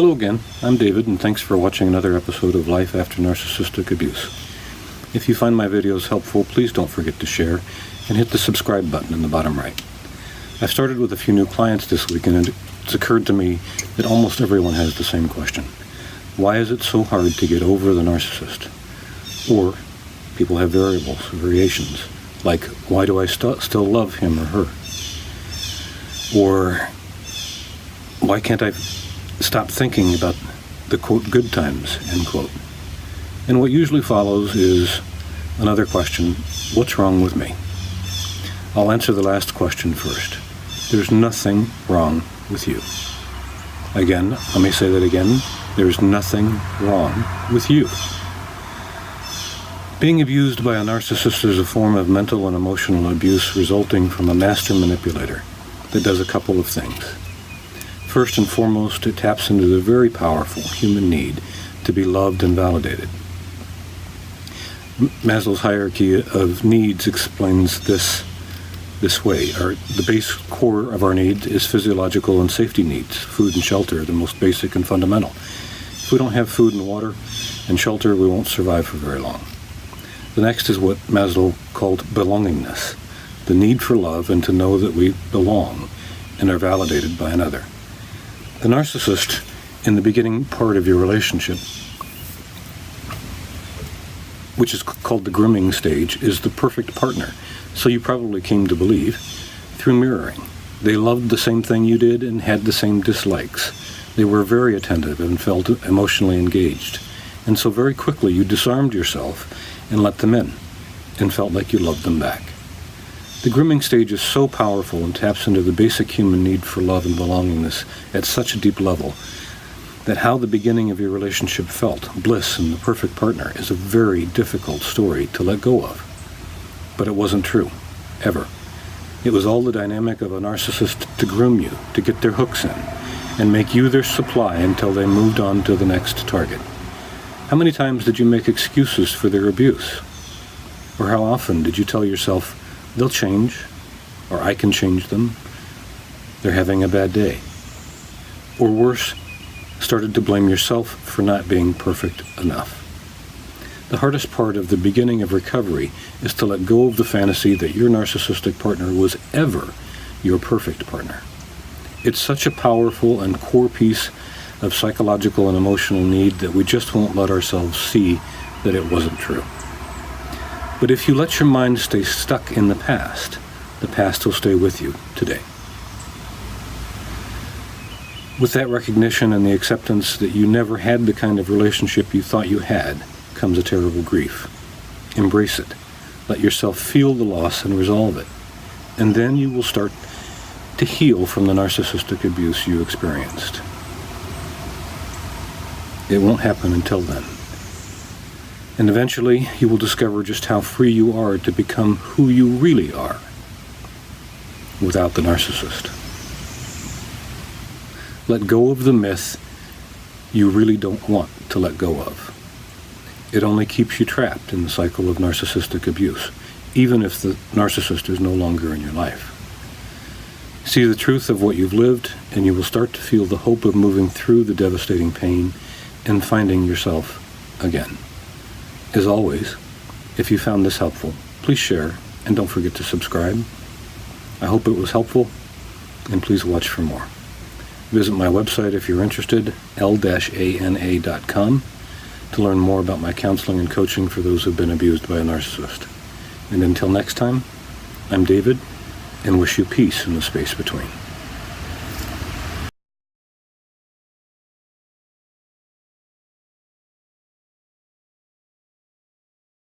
Hello again, I'm David, and thanks for watching another episode of Life After Narcissistic Abuse. If you find my videos helpful, please don't forget to share and hit the subscribe button in the bottom right. I've started with a few new clients this week, and it's occurred to me that almost everyone has the same question. Why is it so hard to get over the narcissist? Or people have variations, like, why do I still love him or her? Or why can't I stop thinking about the, quote, good times, end quote. And what usually follows is another question, what's wrong with me? I'll answer the last question first. There's nothing wrong with you. Again, let me say that again. There's nothing wrong with you. Being abused by a narcissist is a form of mental and emotional abuse resulting from a master manipulator that does a couple of things. First and foremost, it taps into the very powerful human need to be loved and validated. Maslow's hierarchy of needs explains this way. The base core of our needs is physiological and safety needs. Food and shelter are the most basic and fundamental. If we don't have food and water and shelter, we won't survive for very long. The next is what Maslow called belongingness, the need for love and to know that we belong and are validated by another. The narcissist, in the beginning part of your relationship, which is called the grooming stage, is the perfect partner. So you probably came to believe through mirroring. They loved the same thing you did and had the same dislikes. They were very attentive and felt emotionally engaged. And so very quickly you disarmed yourself and let them in and felt like you loved them back. The grooming stage is so powerful and taps into the basic human need for love and belongingness at such a deep level that how the beginning of your relationship felt, bliss and the perfect partner, is a very difficult story to let go of. But it wasn't true, ever. It was all the dynamic of a narcissist to groom you, to get their hooks in, and make you their supply until they moved on to the next target. How many times did you make excuses for their abuse? Or how often did you tell yourself, they'll change, or I can change them, they're having a bad day? Or worse, started to blame yourself for not being perfect enough. The hardest part of the beginning of recovery is to let go of the fantasy that your narcissistic partner was ever your perfect partner. It's such a powerful and core piece of psychological and emotional need that we just won't let ourselves see that it wasn't true. But if you let your mind stay stuck in the past will stay with you today. With that recognition and the acceptance that you never had the kind of relationship you thought you had, comes a terrible grief. Embrace it. Let yourself feel the loss and resolve it. And then you will start to heal from the narcissistic abuse you experienced. It won't happen until then. And eventually, you will discover just how free you are to become who you really are without the narcissist. Let go of the myth you really don't want to let go of. It only keeps you trapped in the cycle of narcissistic abuse, even if the narcissist is no longer in your life. See the truth of what you've lived, and you will start to feel the hope of moving through the devastating pain and finding yourself again. As always, if you found this helpful, please share and don't forget to subscribe. I hope it was helpful, and please watch for more. Visit my website if you're interested, l-ana.com, to learn more about my counseling and coaching for those who've been abused by a narcissist. And until next time, I'm David, and wish you peace in the space between.